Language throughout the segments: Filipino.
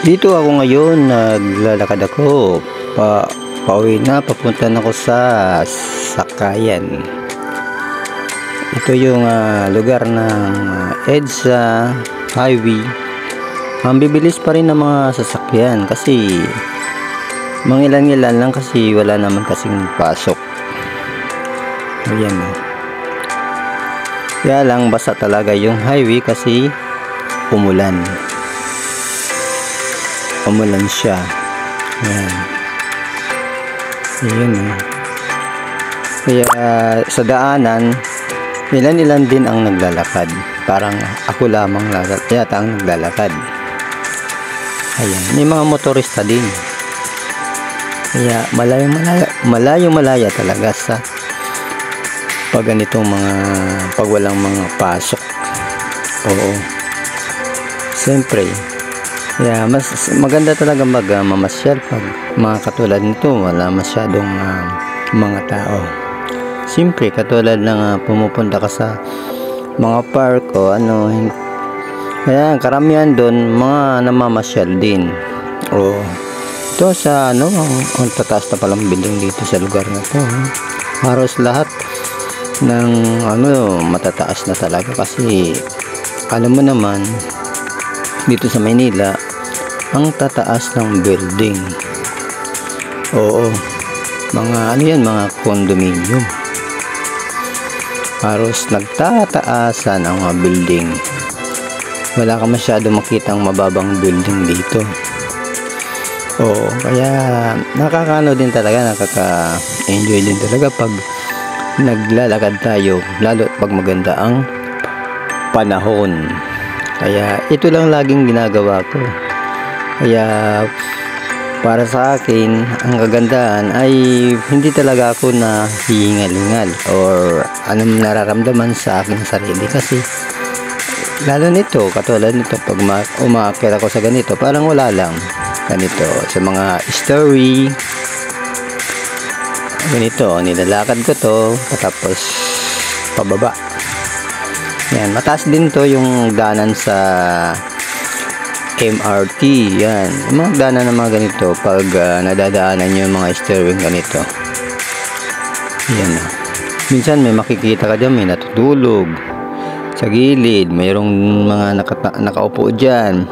Dito ako ngayon, naglalakad ako. Pauwi na, papunta na ako sa Sakayan. Ito yung lugar ng EDSA Highway. Ang bibilis pa rin ng mga sasakyan kasi mangilan-ngilan lang kasi wala naman kasing pasok. Ayan. Kaya lang basa talaga yung highway kasi umulan. Umulan siya. Ayan. Ayan. Kaya sa daanan, ilan-ilan din ang naglalakad. Parang ako lamang yata ang naglalakad. Ayan. May mga motorista din. Kaya malayo-malaya talaga sa pag ganitong pag walang mga pasok. Oo. Siyempre, kaya mas maganda talaga mamasyal pag mga katulad nito, wala masyadong mga tao. Siyempre, katulad ng pumupunta ka sa mga park o ano, kaya karamihan doon mga namamasyal din. O ito sa ang tataas na palang building dito sa lugar na to. Halos lahat ng matataas na talaga kasi alam mo naman dito sa Maynila ang tataas ng building. Oo, mga mga condominium. Halos nagtataasan ang mga building. Wala ka masyado makitang mababang building dito. Oo, kaya din talaga, nakaka-enjoy din talaga pag naglalakad tayo, lalo pag maganda ang panahon. Kaya ito lang laging ginagawa ko. Kaya para sa akin, ang kagandahan ay hindi talaga ako na hihingal-hingal or anong nararamdaman sa aking sarili kasi lalo nito, katulad nito, pag umaakit ako sa ganito, parang wala lang. Ganito, sa mga story, ganito, nilalakad ko to, tapos pababa. Yan, mataas din to yung daanan sa MRT. Yan, yung mga daanan ng mga ganito pag nadadaanan yung mga steering ganito. Yan. Minsan may makikita ka dyan, may natutulog sa gilid, mayroong mga nakaupo dyan.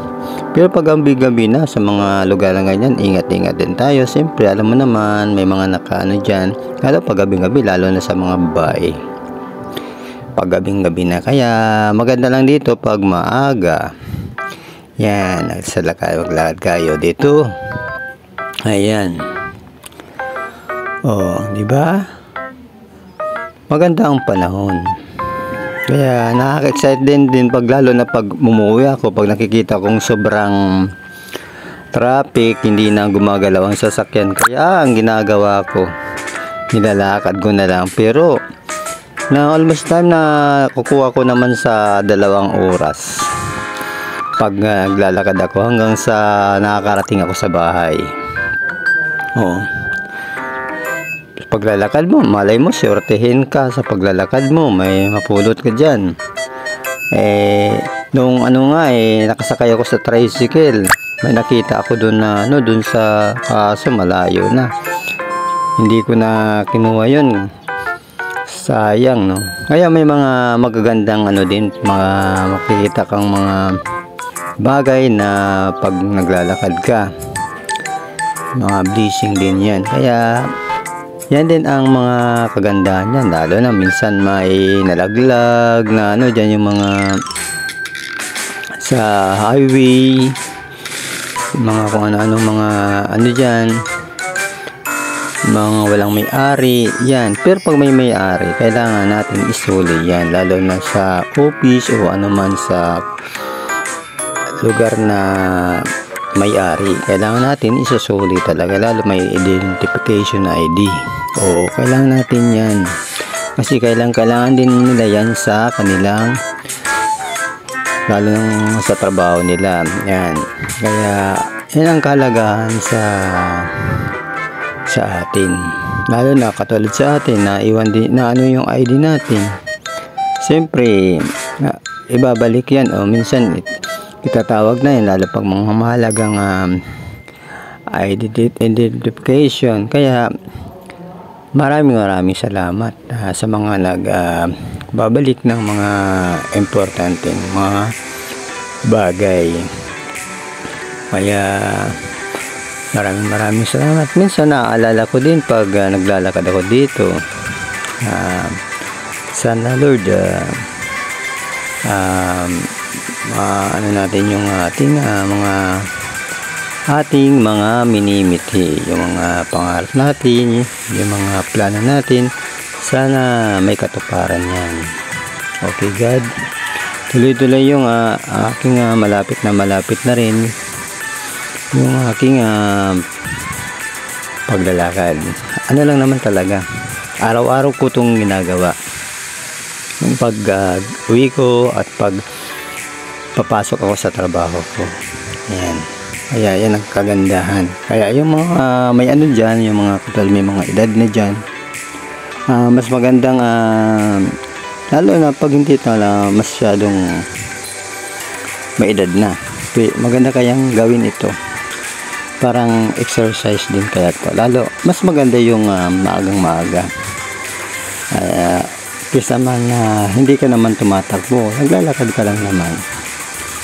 Pero pag gabi na sa mga lugar na ganyan, ingat-ingat din tayo. Siyempre, alam mo naman, may mga nakaano dyan. Lalo pag gabi-gabi, lalo na sa mga babae. Pag gabi na. Kaya maganda lang dito pag maaga. Yan, maglakad kayo dito. Ayan. Oh, di ba? Maganda ang panahon. Kaya nakaka-excite din pag lalo na pag umuwi ako, pag nakikita kong sobrang traffic, hindi na gumagalaw ang sasakyan. Kaya ang ginagawa ko, nilalakad ko na lang. Pero na almost time na kukuha ko naman sa 2 oras pag naglalakad ako hanggang sa nakakarating ako sa bahay. Oo. Paglalakad mo, malay mo, syortehin ka sa paglalakad mo, may mapulot ka dyan. Nung nakasakay ako sa tricycle, may nakita ako doon na doon sa kaso malayo na. Hindi ko na kinuha yun. Sayang, no? Kaya may mga magagandang din, mga makikita kang mga bagay na pag naglalakad ka. Mga blessing din yan. Kaya yan din ang mga kagandahan yan, lalo na minsan may nalaglag na dyan yung mga sa highway, mga kung ano-anong mga dyan, mga walang may-ari yan. Pero pag may may-ari, kailangan natin isuli yan, lalo na sa office o anuman sa lugar na may-ari, kailangan natin isusuli talaga, lalo may identification na ID. Oo, kailangan natin yan kasi kailangan din nila yan sa kanilang, lalo sa trabaho nila yan. Kaya yan ang kahalagahan sa atin, lalo na katulad sa atin na iwan din na yung ID natin. Siyempre ibabalik yan, o minsan itatawag na yun, lalo pag mga mahalagang identification. Kaya maraming salamat sa mga babalik ng mga importanteng mga bagay. Kaya maraming salamat. Minsan naaalala ko din pag naglalakad ako dito, sana Lord ano natin yung ating mga minimithi, yung mga pangarap natin, yung mga plano natin, sana may katuparan yan. Okay God, tuloy-tuloy yung aking malapit na rin yung aking paglalakad. Ano lang naman talaga, araw-araw ko itong ginagawa. Yung pag uwi ko at pag papasok ako sa trabaho ko. Ayan. Kaya yan ang kagandahan. Kaya yung mga may ano dyan, yung mga katal may mga edad na dyan, mas magandang lalo na pag hindi tala masyadong may edad na, maganda kayang gawin ito. Parang exercise din kaya to. Lalo mas maganda yung maagang maaga. Kesa man hindi ka naman tumatakbo, naglalakad ka lang naman.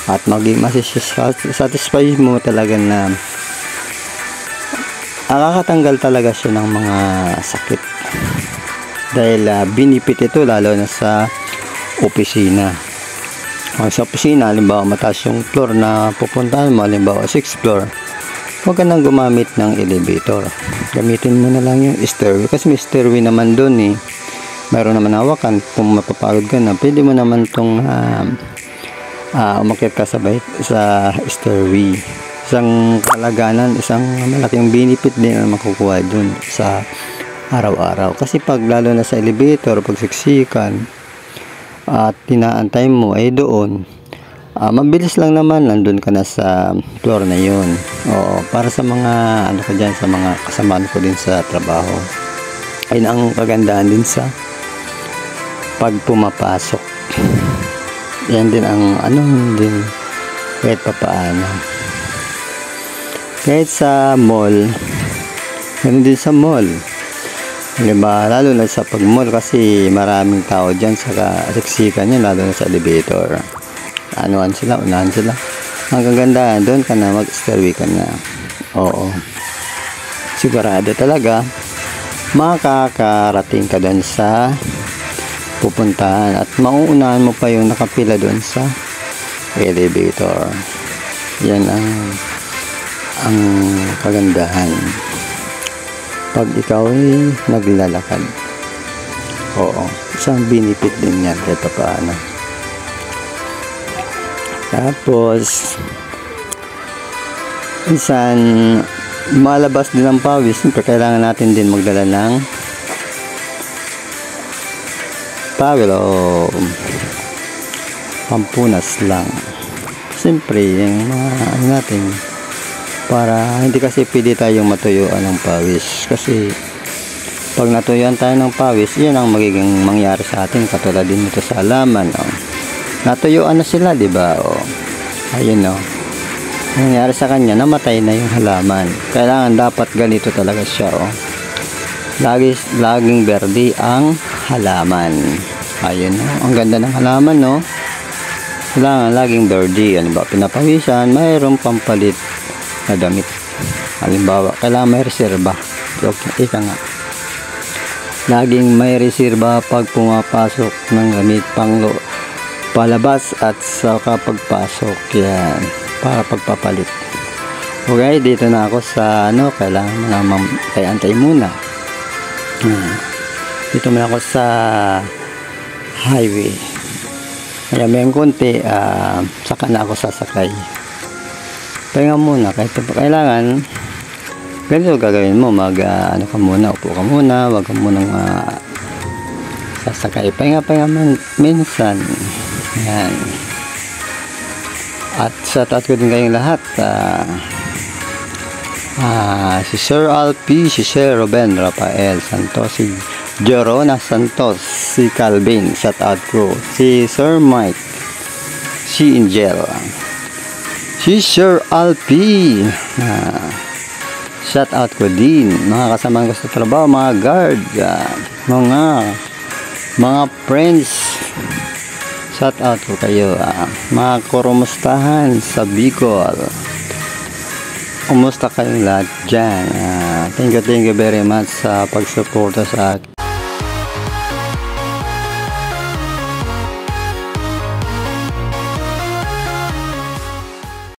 At satisfy mo talaga na nakakatanggal talaga siya ng mga sakit. Dahil benefit ito lalo na sa opisina. Sa opisina, halimbawa mataas yung floor na pupuntahan mo, halimbawa 6th floor, huwag ka nang gumamit ng elevator. Gamitin mo na lang yung stairway. Kasi may stairway naman dun eh. Mayroon naman hawakan. Kung mapapagod ka na, pwede mo naman itong umakyat ka sa stairway. Isang kalaganan, isang malaking benefit din na makukuha dun sa araw-araw. Kasi pag lalo na sa elevator, pag siksikan at tinaantay mo ay doon, mabilis lang naman, nandun ka na sa floor na yun. Oo, para sa mga ano ko dyan, sa mga kasamaan ko din sa trabaho, ayun ang kagandahan din sa pag pumapasok. Yan din ang din kahit papaano. Kahit sa mall, ganun din sa mall, diba? Lalo na sa pag mall kasi maraming tao dyan sa siksikan yan, lalo na sa elevator. Unahan sila. Ang kagandahan doon ka na, mag-stairway ka na. Oo, sigurado talaga makakarating ka doon sa pupuntahan at mauunahan mo pa yung nakapila doon sa elevator. Yan ang kagandahan pag ikaw ay naglalakad. Oo, isang benefit din yan kahit paano. Tapos minsan malabas din ang pawis, siyempre kailangan natin din magdala ng towel o pampunas lang. Siyempre yung mga natin, para hindi kasi pwede tayong matuyuan ng pawis. Kasi pag natuyuan tayo ng pawis, yan ang magiging mangyari sa atin. Katulad din ito sa halaman. Natuyuan na sila, diba? Ayun nangyari sa kanya, namatay na yung halaman. Kailangan dapat ganito talaga siya. Laging berde ang halaman. Ayun, ang ganda ng halaman, no? Kailangan laging berde. Ano ba? Pinapawisan, mayroong pampalit na damit. Halimbawa, kailangan may reserba. Okay, ika nga. Laging may reserba pag pumapasok ng gamit palabas at saka pagpasok. Yan, para pagpapalit. Okay, dito na ako sa kailangan mo naman antay muna. Dito muna ako sa highway. Kaya may konti, saka na ako sasakay. Pahinga muna, kahit kailangan ganito gagawin mo, ka muna, upo ka muna, wag ka munang sasakay. Pahinga minsan. Yan. At sa taas ko din kayong lahat, si Sir Alpi, si Sir Ruben Rafael Santos, si Jorona Santos, si Calvin, shout out ko, si Sir Mike, si Angel, Si Sir Alpi. Shout out ko din. Mga kasama ko sa trabaho, mga guard, mga friends. Shout out ko kayo. Mga kurumustahan sa Bicol. Kumusta kayong lahat dyan? Thank you very much sa pagsuporta sa akin.